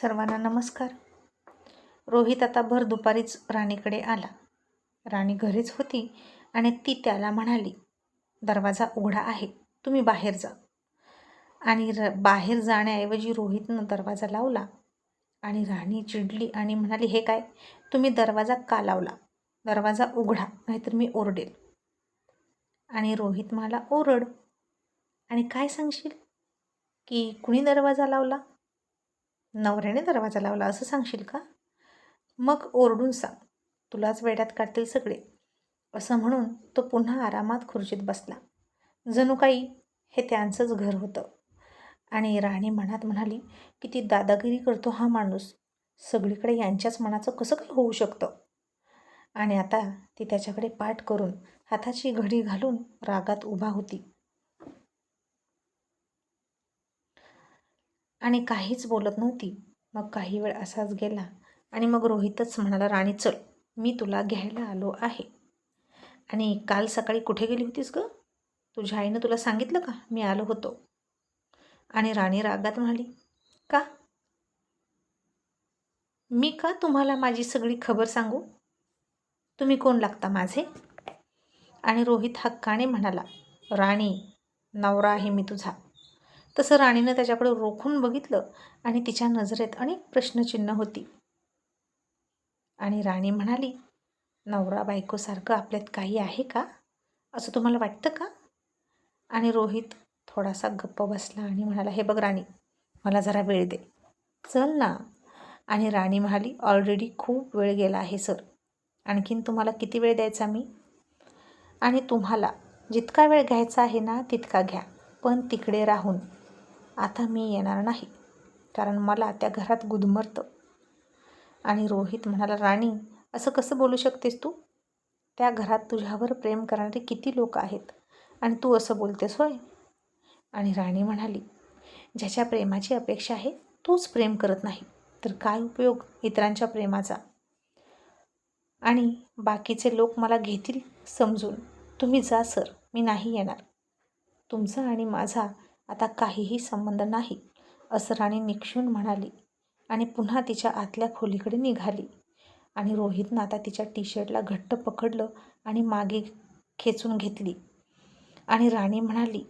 सर्वांना नमस्कार. रोहित आता भर दुपारीच राणीकडे आला. राणी घरीच होती आणि ती त्याला म्हणाली, दरवाजा उघडा आहे, तुम्ही बाहेर जा. आणि बाहेर जाण्याऐवजी रोहितनं दरवाजा लावला आणि राणी चिडली आणि म्हणाली, हे काय, तुम्ही दरवाजा का लावला? दरवाजा उघडा, नाहीतर मी ओरडेल. आणि रोहित म्हणाला, ओरड. आणि काय सांगशील की कुणी दरवाजा लावला? नवऱ्याने दरवाजा लावला असं सांगशील का? मग ओरडून सांग, तुलाच वेड्यात काढतील सगळे. असं म्हणून तो पुन्हा आरामात खुर्चीत बसला. जणू काही हे त्यांचंच घर होतं. आणि राणी मनात म्हणाली, किती दादागिरी करतो हा माणूस, सगळीकडे यांच्याच मनाचं कसं काय होऊ शकतं. आणि आता ती त्याच्याकडे पाठ करून हाताची घडी घालून रागात उभा होती आणि काहीच बोलत नव्हती. मग काही वेळ असाच गेला आणि मग रोहितच म्हणाला, राणी चल, मी तुला घ्यायला आलो आहे. आणि काल सकाळी कुठे गेली होतीस ग? तुझ्या आईनं तुला सांगितलं का मी आलो होतो? आणि राणी रागात म्हणाली, का? मी का तुम्हाला माझी सगळी खबर सांगू? तुम्ही कोण लागता माझे? आणि रोहित हक्काने म्हणाला, राणी, नवरा आहे मी तुझा. तसं राणीनं त्याच्याकडे रोखून बघितलं आणि तिच्या नजरेत अनेक प्रश्नचिन्ह होती. आणि राणी म्हणाली, नवरा बायकोसारखं आपल्यात काही आहे का? असं तुम्हाला वाटतं का? आणि रोहित थोडासा गप्प बसला आणि म्हणाला, हे बघ राणी, मला जरा वेळ दे, चल ना. आणि राणी म्हणाली, ऑलरेडी खूप वेळ गेला आहे सर, आणखीन तुम्हाला किती वेळ द्यायचा मी? आणि तुम्हाला जितका वेळ घ्यायचा आहे ना तितका घ्या, पण तिकडे राहून. आता मी येणार नाही, कारण मला त्या घरात गुदमरतं. आणि रोहित म्हणाला, राणी, असं कसं बोलू शकतेस तू? त्या घरात तुझ्यावर प्रेम करणारे किती लोक आहेत आणि तू असं बोलतेस होय? आणि राणी म्हणाली, ज्याच्या प्रेमाची अपेक्षा आहे तोच प्रेम करत नाही, तर काय उपयोग इतरांच्या प्रेमाचा? आणि बाकीचे लोक मला घेतील समजून. तुम्ही जा सर, मी नाही येणार. तुमचा आणि माझा आता काहीही संबंध नाही, असं राणी निक्षून म्हणाली आणि पुन्हा तिच्या आतल्या खोलीकडे निघाली. आणि रोहितनं आता तिच्या टी-शर्टला घट्ट पकडलं आणि मागे खेचून घेतली. आणि राणी म्हणाली,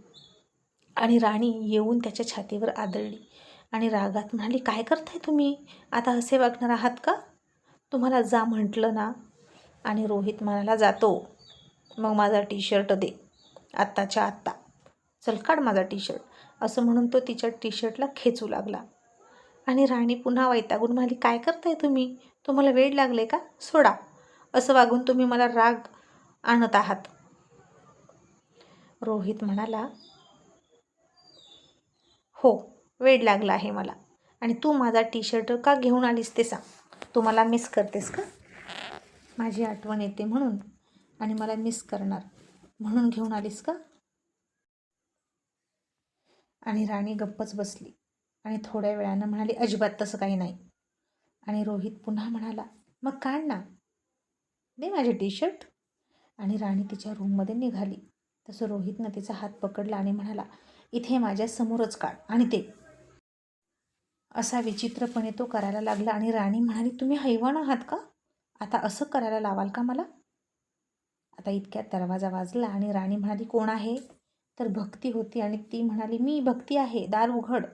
आणि राणी येऊन त्याच्या छातीवर आदळली आणि रागात म्हणाली, काय करताय तुम्ही? आता असे वागणार आहात का? तुम्हाला जा म्हटलं ना. आणि रोहित म्हणाला, जातो. मग माझा टी-शर्ट दे, आत्ताच्या आत्ता. चल काढ माझा टी-शर्ट. असं म्हणून तो तिच्या टी-शर्टला खेचू लागला. आणि राणी पुन्हा वैतागून म्हणाली, काय करताय तुम्ही? तुम्हाला वेड लागले का? सोडा. असं वागून तुम्ही मला राग आणत आहात. रोहित म्हणाला, हो, वेड लागला आहे मला. आणि तू माझा टी-शर्ट का घेऊन आलीस ते सांग. तू मला मिस करतेस का? माझी आठवण येते म्हणून आणि मला मिस करणार म्हणून घेऊन आलीस का? आणि राणी गप्पच बसली आणि थोड्या वेळानं म्हणाली, अजिबात तसं काही नाही. आणि रोहित पुन्हा म्हणाला, मग काढ ना, दे माझे टी-शर्ट. आणि राणी तिच्या रूममध्ये निघाली. तसं रोहितनं तिचा हात पकडला आणि म्हणाला, इथे माझ्या समोरच काढ आणि ते. असा विचित्रपणे तो करायला लागला. आणि राणी म्हणाली, तुम्ही हैवान आहात का? आता असं करायला लावाल का मला? आता इतक्यात दरवाजा वाजला आणि राणी म्हणाली, कोण आहे? तर भक्ती होती आणि ती म्हणाली, मी भक्ती आहे, दार उघड.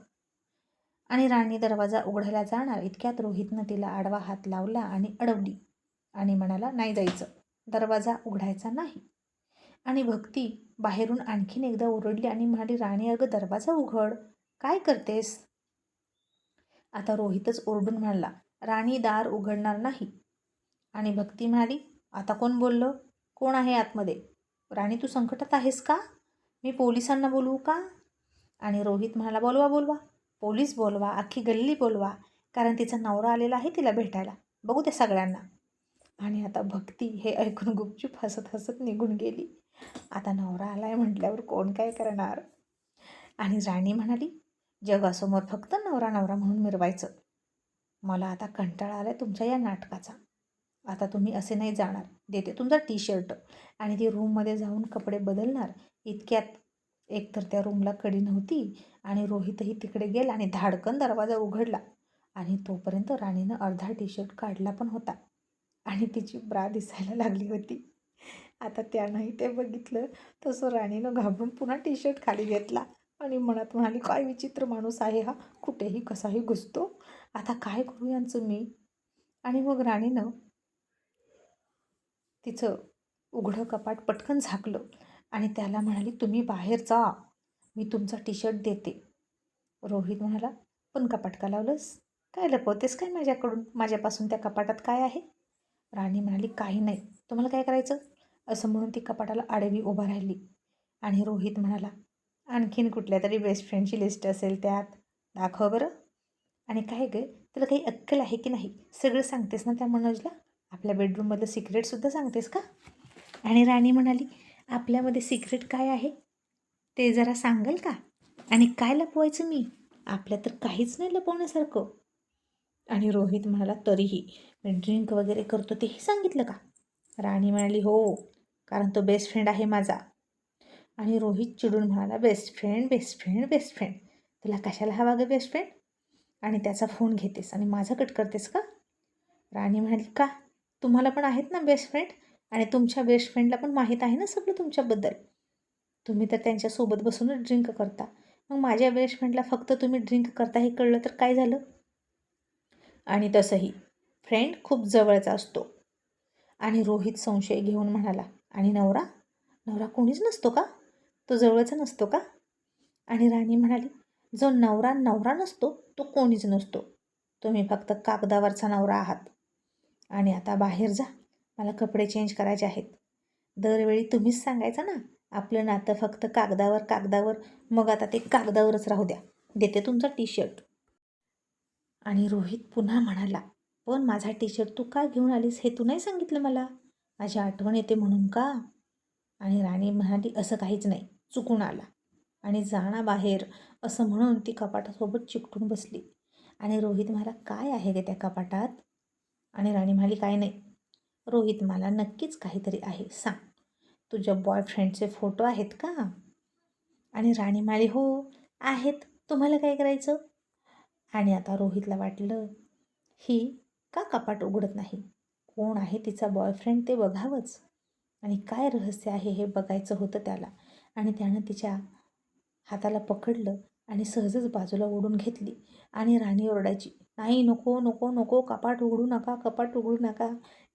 आणि राणी दरवाजा उघडायला जाणार इतक्यात रोहितनं तिला आडवा हात लावला आणि अडवली आणि म्हणाला, नाही जायचं, दरवाजा उघडायचा नाही. आणि भक्ती बाहेरून आणखीन एकदा ओरडली आणि म्हणाली, राणी अगं दरवाजा उघड, काय करतेस? आता रोहितच ओरडून म्हणाला, राणी दार उघडणार नाही. आणि भक्ती म्हणाली, आता कोण बोललं? कोण आहे आतमध्ये? राणी तू संकटात आहेस का? मी पोलिसांना बोलवू का? आणि रोहित म्हणाला, बोलवा बोलवा, पोलीस बोलवा, अख्खी गल्ली बोलवा, कारण तिचा नवरा आलेला आहे तिला भेटायला, बघू त्या सगळ्यांना. आणि आता भक्ती हे ऐकून गुपचूप हसत हसत निघून गेली. आता नवरा आलाय म्हटल्यावर कोण काय करणार? आणि राणी म्हणाली, जगासमोर फक्त नवरा नवरा म्हणून मिरवायचं. मला आता कंटाळा आलाय तुमच्या या नाटकाचा. आता तुम्ही असे नाही जाणार, देते तुमचा टी-शर्ट. आणि ती रूममध्ये जाऊन कपडे बदलणार इतक्यात एकतर त्या रूमला कडी नव्हती आणि रोहितही तिकडे गेला आणि धाडकन दरवाजा उघडला. आणि तोपर्यंत राणीनं अर्धा टी शर्ट काढला पण होता आणि तिची ब्रा दिसायला लागली होती. आता त्यानंही ते बघितलं. तसं राणीनं घाबरून पुन्हा टी शर्ट खाली घेतला आणि मनात म्हणाली, काय विचित्र माणूस आहे हा, कुठेही कसाही घुसतो. आता काय करू यांचं मी. आणि मग राणीनं तिचं उघडं कपाट पटकन झाकलं आणि त्याला म्हणाली, तुम्ही बाहेर जा, मी तुमचा टी शर्ट देते. रोहित म्हणाला, पण कपाट का लावलंस? काय लपवतेस काय माझ्यापासून त्या कपाटात काय आहे? राणी म्हणाली, काही नाही, तुम्हाला काय करायचं? असं म्हणून ती कपाटाला आडवी उभा राहिली. आणि रोहित म्हणाला, आणखीन कुठल्या तरी बेस्ट फ्रेंडची लिस्ट असेल त्यात, दाखव बरं. आणि काय गं, तुला काही अक्कल आहे की नाही? सगळं सांगतेस ना त्या मनोजला? आपल्या बेडरूममधलं सिक्रेटसुद्धा सांगतेस का? आणि राणी म्हणाली, आपल्यामध्ये सिक्रेट काय आहे ते जरा सांगाल का? आणि काय लपवायचं मी? आपल्या तर काहीच नाही लपवण्यासारखं. आणि रोहित म्हणाला, तरीही मी ड्रिंक वगैरे करतो तेही सांगितलं का? राणी म्हणाली, हो, कारण तो बेस्ट फ्रेंड आहे माझा. आणि रोहित चिडून म्हणाला, best friend best friend best friend, तुला कशाला हवा गं बेस्ट फ्रेंड? आणि त्याचा फोन घेतेस आणि माझा कट करतेस का? राणी म्हणाली, का? तुम्हाला पण आहेत ना बेस्ट फ्रेंड, आणि तुमच्या बेस्ट फ्रेंडला पण माहीत आहे ना सगळं तुमच्याबद्दल. तुम्ही तर त्यांच्यासोबत बसूनच ड्रिंक करता. मग माझ्या बेस्ट फ्रेंडला फक्त तुम्ही ड्रिंक करता हे कळलं तर काय झालं? आणि तसंही फ्रेंड खूप जवळचा असतो. आणि रोहित संशय घेऊन म्हणाला, आणि नवरा? नवरा कोणीच नसतो का? तो जवळचा नसतो का? आणि राणी म्हणाली, जो नवरा नवरा नसतो तो कोणीच नसतो. तुम्ही फक्त कागदावरचा नवरा आहात. आणि आता बाहेर जा, मला कपडे चेंज करायचे आहेत. दरवेळी तुम्हीच सांगायचं ना, आपलं नातं फक्त कागदावर कागदावर, मग आता ते कागदावरच राहू द्या. देते तुमचा टी शर्ट. आणि रोहित पुन्हा म्हणाला, पण माझा टी शर्ट तू का घेऊन आलीस हे तू नाही सांगितलं मला. माझी आठवण येते म्हणून का? आणि राणी म्हणाली, असं काहीच नाही, चुकून आला. आणि जाणा बाहेर, असं म्हणून ती कपाटासोबत चिकटून बसली. आणि रोहित म्हणाला, काय आहे गे त्या कपाटात? आणि राणी म्हणाली, काय नाही. रोहित, मला नक्कीच काहीतरी आहे, सांग. तुझ्या बॉयफ्रेंडचे फोटो आहेत का? आणि राणी म्हणाली, हो आहेत, तुम्हाला काय करायचं? आणि आता रोहितला वाटलं, ही का कपाट उघडत नाही? कोण आहे तिचा बॉयफ्रेंड ते बघावंच. आणि काय रहस्य आहे हे बघायचं होतं त्याला. आणि त्यानं तिच्या हाताला पकडलं आणि सहजच बाजूला ओढून घेतली. आणि राणी ओरडायची, नाही, नको नको नको, कपाट उघडू नका, कपाट उघडू नका.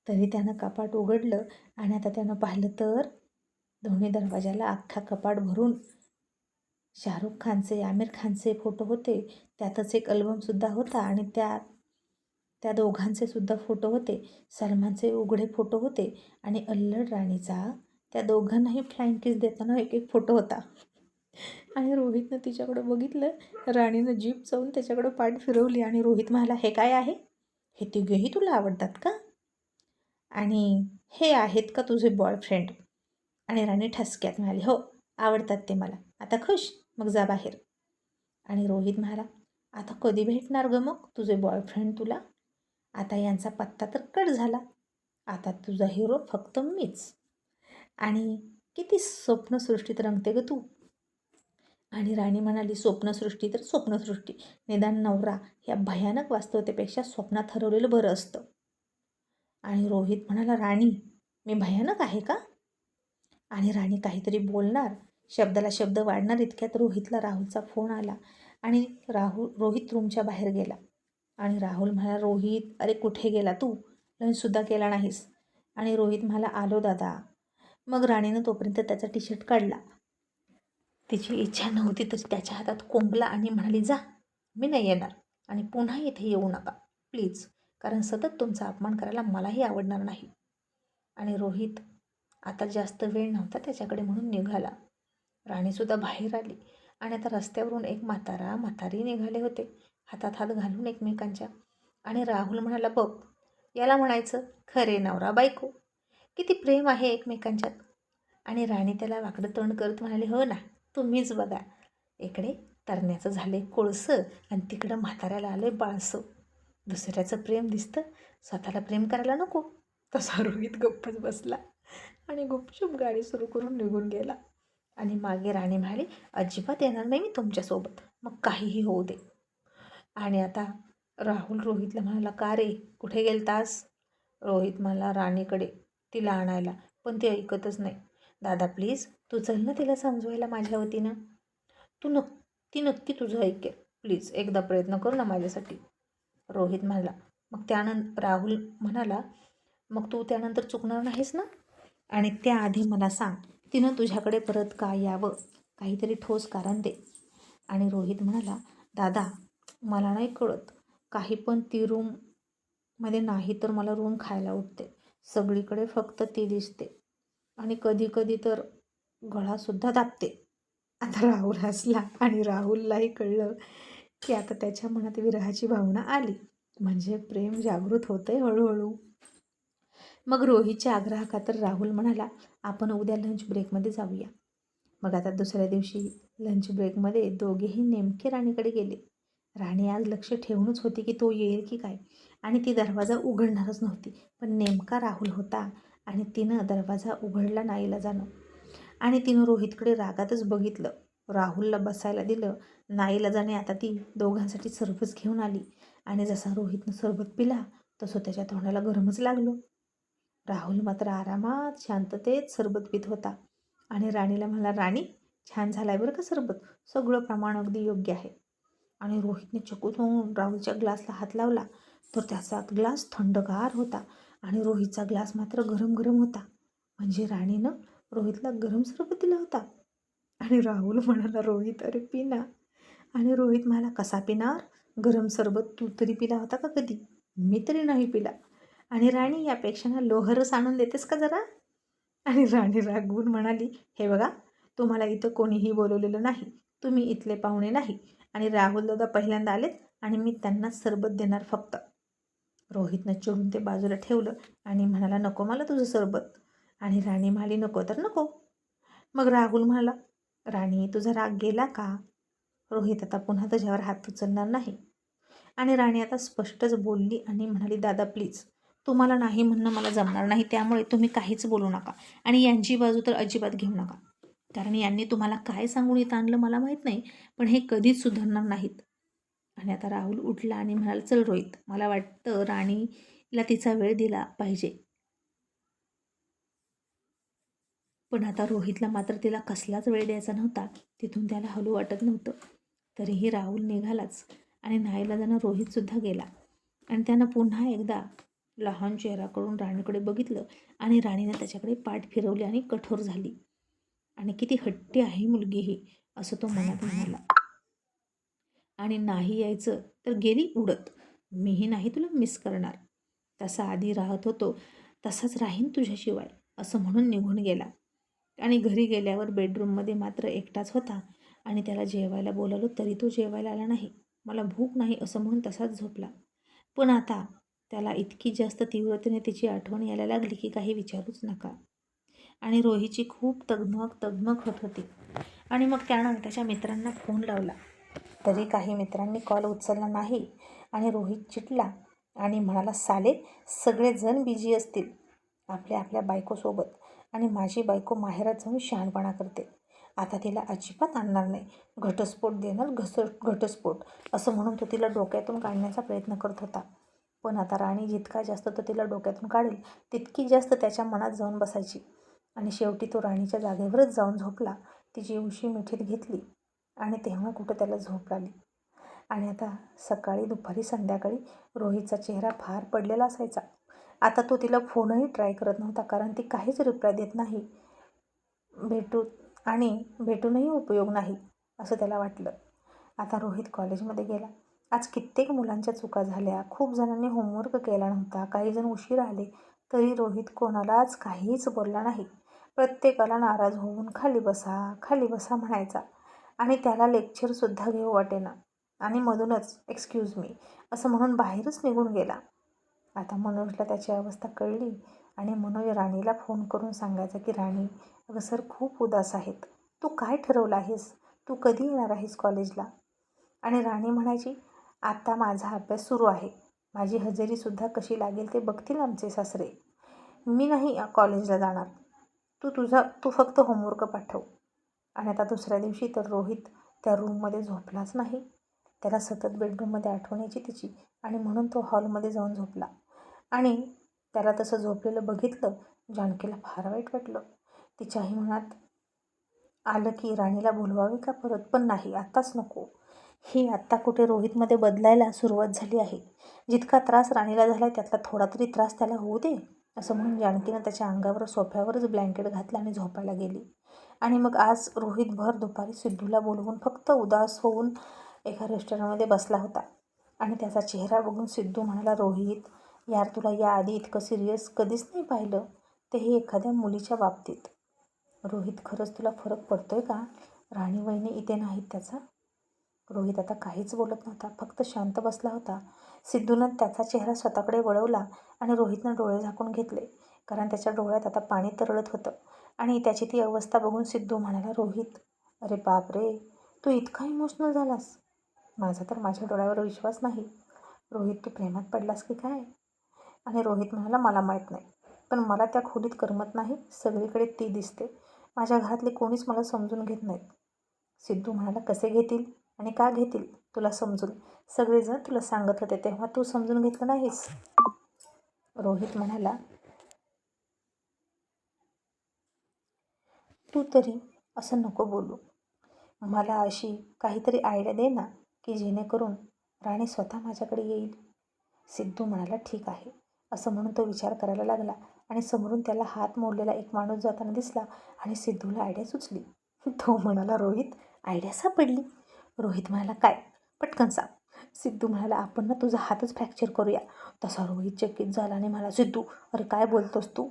तरी त्यानं कपाट उघडलं आणि आता त्यानं पाहिलं तर दोन्ही दरवाजाला अख्खा कपाट भरून शाहरुख खानचे, आमिर खानचे फोटो होते. त्यातच एक अल्बमसुद्धा होता आणि त्या दोघांचे सुद्धा फोटो होते. सलमानचे उघडे फोटो होते आणि अल्लड राणीचा त्या दोघांनाही फ्लाईंग किस देताना एक एक फोटो होता. आणि रोहितनं तिच्याकडं बघितलं. राणीनं जीभ चावून त्याच्याकडं पाठ फिरवली आणि रोहित म्हणाला, हे काय आहे? हे तिघेही तुला आवडतात का? आणि हे आहेत का तुझे बॉयफ्रेंड? आणि राणी ठसक्यात म्हणाली, हो, आवडतात ते मला. आता खुश? मग जा बाहेर. आणि रोहित म्हणाला, आता कधी भेटणार गं मग तुझे बॉयफ्रेंड तुला? आता यांचा पत्ता तर कट झाला. आता तुझा हिरो फक्त मीच. आणि किती स्वप्नसृष्टीत रंगते गं तू. आणि राणी म्हणाली, स्वप्नसृष्टी तर स्वप्नसृष्टी, निदान नवरा या भयानक वास्तवतेपेक्षा स्वप्नात हरवलेलं बरं असतं. आणि रोहित म्हणाला, राणी, मी भयानक आहे का? आणि राणी काहीतरी बोलणार, शब्दाला शब्द वाढणार इतक्यात रोहितला राहुलचा फोन आला. आणि रोहित रूमच्या बाहेर गेला. आणि राहुल म्हणाला, रोहित, अरे कुठे गेला तू? लंचसुद्धा केला नाहीस. आणि रोहित म्हणाला, आलो दादा. मग राणीनं तोपर्यंत त्याचा टी शर्ट काढला. तिची इच्छा नव्हती तर त्याच्या हातात कोंबला आणि म्हणाली, जा, मी नाही येणार आणि पुन्हा इथे येऊ नका प्लीज, कारण सतत तुमचा अपमान करायला मलाही आवडणार नाही. आणि रोहित आता जास्त वेळ नव्हता त्याच्याकडे म्हणून निघाला. राणीसुद्धा बाहेर आली आणि आता रस्त्यावरून एक म्हातारी निघाले होते, हातात हात घालून एकमेकांच्या. आणि राहुल म्हणाला, बघ, याला म्हणायचं खरे नवरा बायको, किती प्रेम आहे एकमेकांच्यात. आणि राणी त्याला वाकडं तोंड करत म्हणाली, हो ना, तुम्हीच बघा, इकडे तरण्याचं झाले कोळसं आणि तिकडं म्हाताऱ्याला आले बाळसं. दुसऱ्याचं प्रेम दिसतं, स्वतःला प्रेम करायला नको. तसा रोहित गप्पच बसला आणि गुपचूप गाडी सुरू करून निघून गेला. आणि मागे राणी म्हणाली, अजिबात येणार नाही मी तुमच्यासोबत, मग काहीही होऊ दे. आणि आता राहुल रोहितला म्हणाला, का रे कुठे गेलतास? रोहित म्हणाला, राणीकडे, तिला आणायला. पण ती ऐकतच नाही. दादा प्लीज तू चल ना तिला समजवायला माझ्या वतीनं. ती नक्की तुझं ऐकेल. प्लीज एकदा प्रयत्न कर ना माझ्यासाठी. रोहित म्हणाला. मग त्यानंतर राहुल म्हणाला, मग तू त्यानंतर चुकणार नाहीस ना? आणि त्याआधी मला सांग, तिनं तुझ्याकडे परत का यावं? काहीतरी ठोस कारण दे. आणि रोहित म्हणाला, दादा मला नाही कळत काही, पण ती रूममध्ये नाही तर मला रूम खायला उठते. सगळीकडे फक्त ती दिसते आणि कधी कधी तर गळासुद्धा दाबते. आता राहुल हसला आणि राहुललाही कळलं की आता त्याच्या मनात विरहाची भावना आली. म्हणजे प्रेम जागृत होतंय हळूहळू. मग रोहितच्या आग्रहाखातर राहुल म्हणाला, आपण उद्या लंच ब्रेकमध्ये जाऊया. मग आता दुसऱ्या दिवशी लंच ब्रेकमध्ये दोघेही नेमके राणीकडे गेले. राणी आज लक्ष ठेवूनच होती की तो येईल की काय, आणि ती दरवाजा उघडणारच नव्हती. पण नेमका राहुल होता आणि तिनं दरवाजा उघडला नाईलाजानं. आणि तिनं रोहितकडे रागातच बघितलं. राहुलला बसायला दिलं. नाईलाजाने आता ती दोघांसाठी सरबत घेऊन आली. आणि जसा रोहितनं सरबत पिला तसं त्याच्या तोंडाला गरमच लागलं. राहुल मात्र आरामात शांततेत सरबत पित होता. आणि राणीला म्हणाला, राणी छान झालाय बरं का सरबत, सगळं प्रमाण अगदी योग्य आहे. आणि रोहितने चकित होऊन राहुलच्या ग्लासला हात लावला तर त्याचा ग्लास थंडगार होता आणि रोहितचा ग्लास मात्र गरम गरम होता. म्हणजे राणीनं रोहितला गरम सरबत दिला होता. आणि राहुल म्हणाला, रोहित अरे पी ना. आणि रोहित म्हणाला, कसा पिणार? गरम सरबत तू तरी पिला होता का कधी? मी तरी नाही पिला. आणि राणी यापेक्षा ना लोहरस आणून देतेस का जरा? आणि राणी रागवून म्हणाली, हे बघा तुम्हाला इथं कोणीही बोलवलेलं नाही, तुम्ही इथले पाहुणे नाही. आणि राहुल दादा पहिल्यांदा आलेत आणि मी त्यांना सरबत देणार फक्त. रोहितनं चिडून ते बाजूला ठेवलं आणि म्हणाला, नको मला तुझं सरबत. आणि राणी म्हणाली, नको तर नको. मग राहुल म्हणाला, राणी तुझा राग गेला का? रोहित आता पुन्हा तुझ्यावर हात उचलणार नाही. आणि राणी आता स्पष्टच बोलली आणि म्हणाली, दादा प्लीज तुम्हाला नाही म्हणणं मला जमणार नाही, त्यामुळे तुम्ही काहीच बोलू नका आणि यांची बाजू तर अजिबात घेऊ नका. कारण यांनी तुम्हाला काय सांगून इथं आणलं मला माहीत नाही, पण हे कधीच सुधारणार नाहीत. आणि आता राहुल उठला आणि म्हणाला, चल रोहित, मला वाटतं राणीला तिचा वेळ दिला पाहिजे. पण आता रोहितला मात्र तिला कसलाच वेळ द्यायचा नव्हता. तिथून त्याला हलू वाटत नव्हतं. तरीही राहुल निघालाच आणि नाईलाजानं रोहितसुद्धा गेला. आणि त्यानं पुन्हा एकदा लहान चेहरा करून राणीकडे बघितलं आणि राणीनं त्याच्याकडे पाठ फिरवली आणि कठोर झाली. आणि किती हट्टी आहे मुलगी ही, असं तो मनात म्हणाला. आणि नाही यायचं तर गेली उडत, मीही नाही तुला मिस करणार. तसा आधी राहत होतो तसाच राहीन तुझ्याशिवाय, असं म्हणून निघून गेला. आणि घरी गेल्यावर बेडरूममध्ये मात्र एकटाच होता. आणि त्याला जेवायला बोलावलं तरी तो जेवायला आला नाही. मला भूक नाही असं म्हणून तसाच झोपला. पण आता त्याला इतकी जास्त तीव्रतेने तिची आठवण यायला लागली की काही विचारूच नका. आणि रोहीची खूप तगमग होत होती. आणि मग त्यानं त्याच्या मित्रांना फोन लावला, तरी काही मित्रांनी कॉल उचलला नाही. आणि रोहित चिडला आणि म्हणाला, साले सगळेजण बिझी असतील आपल्या आपल्या बायकोसोबत, आणि माझी बायको माहेरात जाऊन शहाणपणा करते. आता तिला अजिबात आणणार नाही, घटस्फोट देणार घटस्फोट, असं म्हणून तो तिला डोक्यातून काढण्याचा प्रयत्न करत होता. पण आता राणी जितका जास्त तो तिला डोक्यातून काढेल तितकी जास्त त्याच्या मनात जाऊन बसायची. आणि शेवटी तो राणीच्या जागेवरच जाऊन झोपला. तिची उशी मिठीत घेतली आणि तेव्हा कुठं त्याला झोप आली. आणि आता सकाळी दुपारी संध्याकाळी रोहितचा चेहरा फार पडलेला असायचा. आता तो तिला फोनही ट्राय करत नव्हता, कारण ती काहीच रिप्लाय देत नाही. भेटूनही उपयोग नाही असं त्याला वाटलं. आता रोहित कॉलेजमध्ये गेला. आज कित्येक मुलांच्या चुका झाल्या, खूप जणांनी होमवर्क केला नव्हता, काही जण उशीर आले. तरी रोहित कोणालाच काहीच बोलला नाही. प्रत्येकाला नाराज होऊन खाली बसा म्हणायचा. आणि त्याला लेक्चरसुद्धा घेऊ वाटेना. आणि मधूनच एक्सक्यूज मी असं म्हणून बाहेरच निघून गेला. आता मनोजला त्याची अवस्था कळली आणि मनोज राणीला फोन करून सांगायचा की राणी, अगं सर खूप उदास आहेत, तू काय ठरवलं आहेस, तू कधी येणार आहेस कॉलेजला? आणि राणी म्हणायची, आता माझा अभ्यास सुरू आहे, माझी हजेरीसुद्धा कशी लागेल ते बघतील आमचे सासरे, मी नाही कॉलेजला जाणार, तू फक्त होमवर्क पाठव. आणि आता दुसऱ्या दिवशी तर रोहित त्या रूममध्ये झोपलाच नाही. त्याला सतत बेडरूममध्ये आठवण यायची तिची आणि म्हणून तो हॉलमध्ये जाऊन झोपला. आणि त्याला तसं झोपलेलं बघितलं जानकीला फार वाईट वाटलं. तिच्याही मनात आलं की राणीला बोलवावे का परत, पण नाही, आत्ताच नको. ही आत्ता कुठे रोहितमध्ये बदलायला सुरुवात झाली आहे. जितका त्रास राणीला झाला त्यातला थोडा तरी त्रास त्याला होऊ दे, असं म्हणून जानकीनं त्याच्या अंगावर सोफ्यावरच ब्लँकेट घातलं आणि झोपायला गेली. आणि मग आज रोहित भर दुपारी सिद्धूला बोलवून फक्त उदास होऊन एका रेस्टॉरंटमध्ये बसला होता. आणि त्याचा चेहरा बघून सिद्धू म्हणाला, रोहित यार, तुला याआधी इतकं सिरियस कधीच नाही पाहिलं, तेही एखाद्या मुलीच्या बाबतीत. रोहित, खरंच तुला फरक पडतोय का? राणी वहिनी इथे नाहीत त्याचा? रोहित आता काहीच बोलत नव्हता, फक्त शांत बसला होता. सिद्धूनं त्याचा चेहरा स्वतःकडे वळवला आणि रोहितनं डोळे झाकून घेतले, कारण त्याच्या डोळ्यात आता पाणी तरळत होतं. आणि त्याची ती अवस्था बघून सिद्धू म्हणाला, रोहित, अरे बाप रे, तू इतका इमोशनल झालास? माझा तर माझ्या डोळ्यावर विश्वास नाही. रोहित, तू प्रेमात पडलास की काय? आणि रोहित म्हणाला, मला माहीत नाही, पण मला त्या खोलीत करमत नाही. सगळीकडे ती दिसते. माझ्या घरातले कोणीच मला समजून घेत नाहीत. सिद्धू म्हणाला, कसे घेतील आणि का घेतील तुला समजून? सगळेजण तुला सांगत होते तेव्हा तू समजून घेतलं नाहीस. रोहित म्हणाला, तू तरी असं नको बोलू. मला अशी काहीतरी आयडिया दे ना, की जेणेकरून राणी स्वतः माझ्याकडे येईल. सिद्धू म्हणाला, ठीक आहे, असं म्हणून तो विचार करायला लागला. आणि समोरून त्याला हात मोडलेला एक माणूस जाताना दिसला आणि सिद्धूला आयडिया सुचली. तो म्हणाला, रोहित, आयडिया सापडली. रोहित म्हणाला, काय? पटकन सांग. सिद्धू म्हणाला, आपण ना तुझा हातच फ्रॅक्चर करूया. तसा रोहित चकित झाला आणि म्हणाला, सिद्धू, अरे काय बोलतोस तू?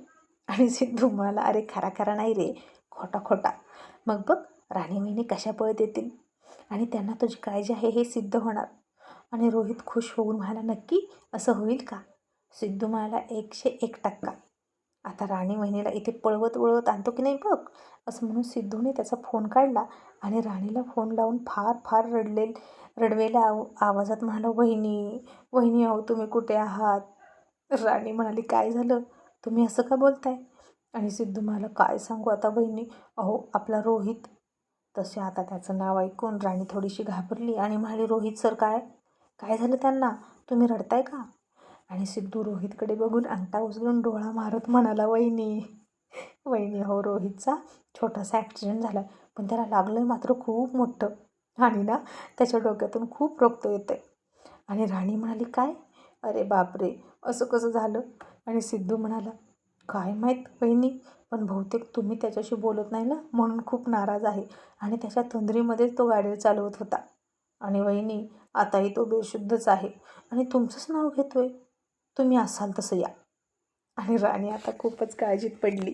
आणि सिद्धू म्हणाला, अरे खरा खरा नाही रे, खोटा खोटा. मग बघ राणी वहिनी कशा पळत येतील आणि त्यांना तुझी काळजी आहे हे सिद्ध होणार. आणि रोहित खुश होऊन म्हणाला, नक्की असं होईल का? सिद्धू म्हणाला, 101%. आता राणी वहिनीला इथे पळवत वळवत आणतो की नाही बघ. असं म्हणून सिद्धूने त्याचा फोन काढला आणि राणीला फोन लावून फार फार रडवेल्या आवाजात म्हणाला, वहिनी वहिनी, अहो तुम्ही कुठे आहात? राणी म्हणाली, काय झालं, तुम्ही असं का बोलताय? आणि सिद्धू म्हणाला, काय सांगू आता वहिनी, अहो आपला रोहित. तसे आता त्याचं नाव ऐकून राणी थोडीशी घाबरली आणि म्हणाली, रोहित सर, काय काय झालं त्यांना? तुम्ही रडताय का? आणि सिद्धू रोहितकडे बघून अंगठा उचलून डोळा मारत म्हणाला, वहिनी वहिनी, हो रोहितचा छोटासा ॲक्सिडेंट झाला, पण त्याला लागलं मात्र खूप मोठं. आणि ना त्याच्या डोक्यातून खूप रक्त येतं आहे. आणि राणी म्हणाली, काय? अरे बापरे, असं कसं झालं? आणि सिद्धू म्हणाला, काय माहीत वहिनी, पण बहुतेक तुम्ही त्याच्याशी बोलत नाही ना, म्हणून खूप नाराज आहे. आणि त्याच्या तंद्रीमध्येच तो गाडी चालवत होता. आणि वहिनी, आताही तो बेशुद्धच आहे आणि तुमचंच नाव घेतोय. तुम्ही असाल तसं या. आणि राणी आता खूपच काळजीत पडली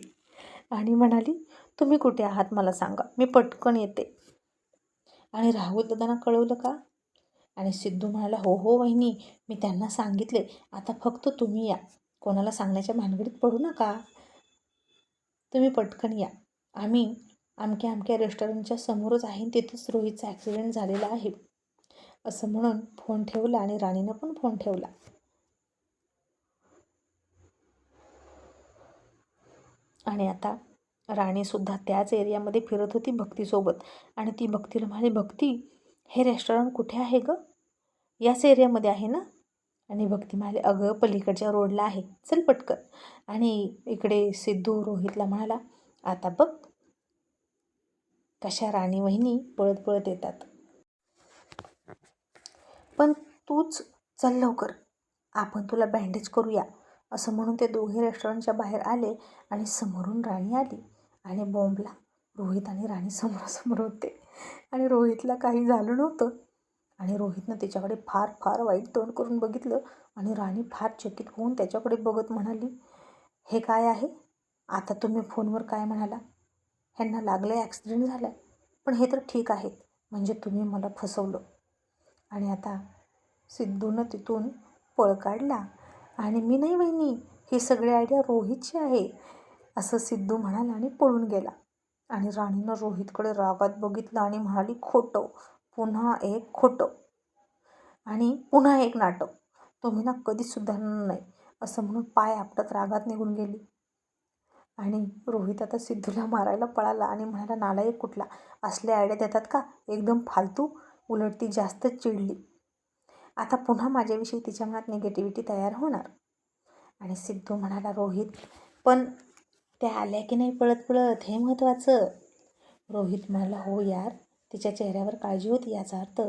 आणि म्हणाली, तुम्ही कुठे आहात मला सांगा, मी पटकन येते. आणि राहुल दादांना कळवलं का? आणि सिद्धू म्हणाला, हो हो वहिनी, मी त्यांना सांगितले. आता फक्त तुम्ही या, कोणाला सांगण्याच्या भानगडीत पडू नका. तुम्ही पटकन या. आम्ही अमक्या अमक्या रेस्टॉरंटच्या समोरच आहे, तिथंच रोहितचा ॲक्सिडेंट झालेला आहे. असं म्हणून फोन ठेवला आणि राणीनं पण फोन ठेवला. आणि आता राणीसुद्धा त्याच एरियामध्ये फिरत होती भक्तीसोबत. आणि ती भक्तीला म्हणाली, भक्ती, हे रेस्टॉरंट कुठे आहे गं? याच एरियामध्ये आहे ना? आणि भक्ती म्हणाली, अगं पलीकडच्या रोडला आहे, चल पटकन. आणि इकडे सिद्धू रोहितला म्हणाला, आता बघ कशा राणी वहिनी पळत पळत येतात. पण तूच चल लवकर, आपण तुला बँडेज करूया. असं म्हणून ते दोघे रेस्टॉरंटच्या बाहेर आले आणि समोरून राणी आली. आणि बॉम्बला रोहित आणि राणी समोरासमोर होते. आणि रोहितला काही झालं नव्हतं. आणि रोहितनं तिच्याकडे फार फार वाईट तोंड करून बघितलं. आणि राणी फार चकित होऊन त्याच्याकडे बघत म्हणाली, हे काय आहे? आता तुम्ही फोनवर काय म्हणाला? ह्यांना लागलं, ॲक्सिडेंट झाला, पण हे तर ठीक आहेत, म्हणजे तुम्ही मला फसवलं. आणि आता सिद्धूनं तिथून पळ काढला. आणि मी नाही वहिनी, ही सगळी आयडिया रोहितची आहे, असं सिद्धू म्हणाला आणि पळून गेला. आणि राणीनं रोहितकडे रागात बघितलं आणि म्हणाली, खोटं, पुन्हा एक खोटं आणि पुन्हा एक नाटक, तुम्ही ना कधीच सुधारणार नाही. असं म्हणून पाय आपटत रागात निघून गेली. आणि रोहित आता सिद्धूला मारायला पळाला आणि म्हणाला, नालायक कुठला, असले आयडिया देतात का, एकदम फालतू. उलट ती जास्तच चिडली. आता पुन्हा माझ्याविषयी तिच्या मनात निगेटिव्हिटी तयार होणार. आणि सिद्धू म्हणाला, रोहित, पण त्या आल्या की नाही पळत पळत, हे महत्त्वाचं. रोहित म्हणाला, हो यार, तिच्या चेहऱ्यावर काळजी होती, याचा अर्थ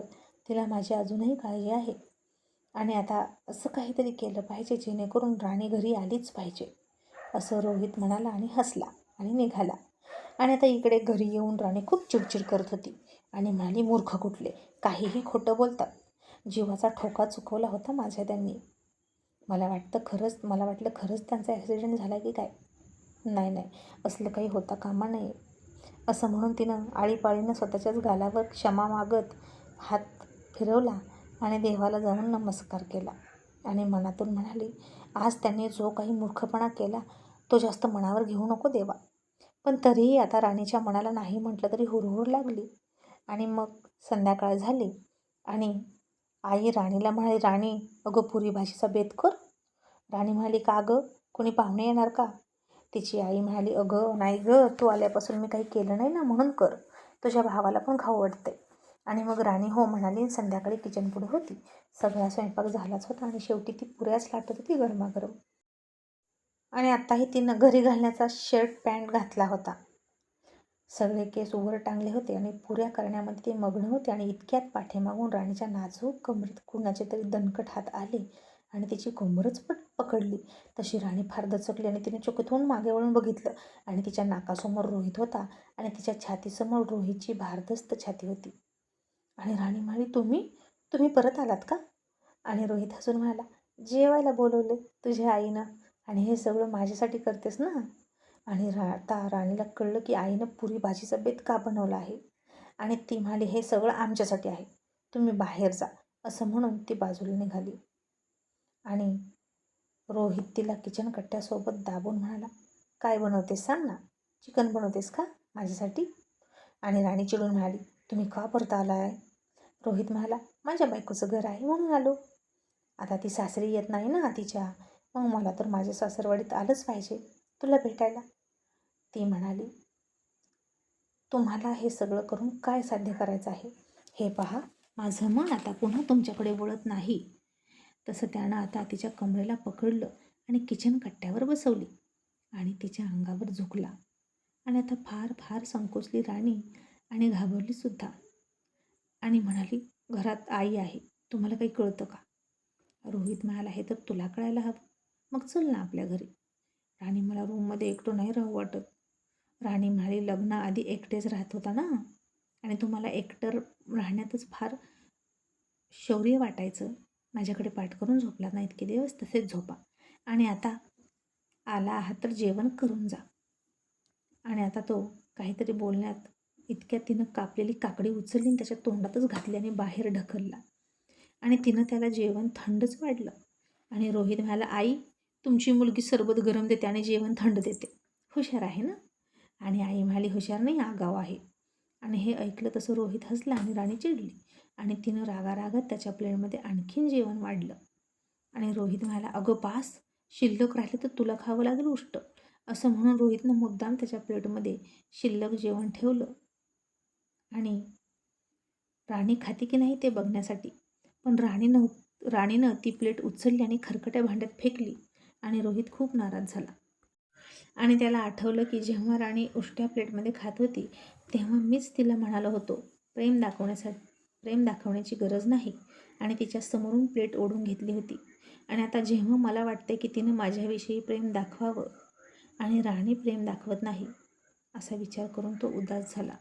तिला माझी अजूनही काळजी आहे. आणि आता असं काहीतरी केलं पाहिजे जेणेकरून राणी घरी आलीच पाहिजे, असं रोहित म्हणाला आणि हसला आणि निघाला. आणि आता इकडे घरी येऊन राणी खूप चिडचिड करत होती आणि म्हणाली, मूर्ख कुठले, काहीही खोटं बोलतात. जीवाचा ठोका चुकवला होता माझ्या त्यांनी. मला वाटलं खरंच त्यांचा ॲक्सिडेंट झाला की काय. नाही, असलं काही होता कामा नये. असं म्हणून तिनं आळीपाळीनं स्वतःच्याच गालावर क्षमा मागत हात फिरवला आणि देवाला जाऊन नमस्कार केला आणि मनातून म्हणाली, आज त्यांनी जो काही मूर्खपणा केला तो जास्त मनावर घेऊ नको देवा. पण तरीही आता राणीच्या मनाला नाही म्हटलं तरी हुरहुर लागली. आणि मग संध्याकाळ झाली आणि आई राणीला म्हणाली, राणी, अगं पुरी भाजीचा बेत कर. राणी म्हणाली, का गं, कोणी पाहुणे येणार का? तिची आई म्हणाली, अगं नाही गं, तू आल्यापासून मी काही केलं नाही ना, म्हणून कर, तुझ्या भावाला पण खाऊ वाटते. आणि मग राणी हो म्हणाली. संध्याकाळी किचन पुढे होती. सगळा स्वयंपाक झालाच होता आणि शेवटी ती पुऱ्याच लाटत होती गरमागरम. आणि आत्ताही तिनं घरी घालण्याचा शर्ट पॅन्ट घातला होता. सगळे केस वर टांगले होते आणि पुऱ्या करण्यामध्ये ते मग्न होते. आणि इतक्यात पाठीमागून राणीच्या नाजूक कमरेत कुणाचे तरी दणकट हात आले आणि तिची कोमरच पकडली. तशी राणी फार दचकली आणि तिने चकित होऊन मागे वळून बघितलं आणि तिच्या नाकासमोर रोहित होता आणि तिच्या छातीसमोर रोहितची भारदस्त छाती होती. आणि राणी म्हणाली, तुम्ही परत आलात का? आणि रोहित हसून म्हणाला, जेवायला बोलवले तुझ्या आईनं आणि हे सगळं माझ्यासाठी करतेस ना. आणि आता राणीला कळलं की आईनं पुरी भाजीचा बेत का बनवला आहे. आणि ती म्हणाली, हे सगळं आमच्यासाठी आहे, तुम्ही बाहेर जा, असं म्हणून ती बाजूला निघाली. आणि रोहित तिला किचन कट्ट्यासोबत दाबून म्हणाला, काय बनवतेस सांग ना, चिकन बनवतेस का माझ्यासाठी? आणि राणी चिडून म्हणाली, तुम्ही का परत आलाय? रोहित म्हणाला, माझ्या बायकोचं घर आहे म्हणून आलो. आता ती सासरी येत नाही ना तिच्या, मग मला तर माझ्या सासरवाडीत आलंच पाहिजे तुला भेटायला. ती म्हणाली, तुम्हाला हे सगळं करून काय साध्य करायचं आहे? हे पहा, माझं मन आता पुन्हा तुमच्याकडे वळत नाही. तसं त्यानं आता तिच्या कमरेला पकडलं आणि किचन कट्ट्यावर बसवली आणि तिच्या अंगावर झुकला. आणि आता फार फार संकोचली राणी आणि घाबरली सुद्धा. आणि म्हणाली, घरात आई आहे, तुम्हाला काही कळतं का? रोहित म्हणाला, हे तर तुला कळायला हवं, मग चल ना आपल्या घरी. राणी, मला रूममध्ये एकटं नाही राहू वाटत. राणी म्हणाली, लग्नाआधी एकटेच राहत होता ना आणि तुम्हाला एकटं राहण्यातच फार शौर्य वाटायचं. माझ्याकडे पाठ करून झोपला ना इतके दिवस, तसेच झोपा. आणि आता आला आहात तर जेवण करून जा. आणि आता तो काहीतरी बोलण्यात इतक्यात तिनं कापलेली काकडी उचलली आणि त्याच्या तोंडातच घातली आणि बाहेर ढकलला. आणि तिनं त्याला जेवण थंडच वाढलं. आणि रोहित म्हणाला, आई, तुमची मुलगी सरबत गरम देते आणि जेवण थंड देते, हुशार आहे ना? आणि आई म्हणाली, हुशार नाही, आगाव आहे. आणि हे ऐकलं तसं रोहित हसला आणि राणी चिडली आणि तिनं रागारागात त्याच्या प्लेटमध्ये आणखीन जेवण वाढलं. आणि रोहित म्हणाला, अगं पास, शिल्लक राहिलं तर तुला खावं लागेल उष्ट, असं म्हणून रोहितनं मुद्दाम त्याच्या प्लेटमध्ये शिल्लक जेवण ठेवलं. आणि राणी खाती की नाही ते बघण्यासाठी. पण राणीनं ती प्लेट उचलली आणि खरकट्या भांड्यात फेकली. आणि रोहित खूप नाराज झाला. आणि त्याला आठवलं की जेव्हा राणी उष्ट्या प्लेटमध्ये खात होती तेव्हा मीच तिला म्हणालो होतो, प्रेम दाखवण्याची गरज नाही, आणि तिच्या समोरून प्लेट ओढून घेतली होती. आणि आता जेव्हा मला वाटते की तिनं माझ्याविषयी प्रेम दाखवावं आणि राणी प्रेम दाखवत नाही, असा विचार करून तो उदास झाला.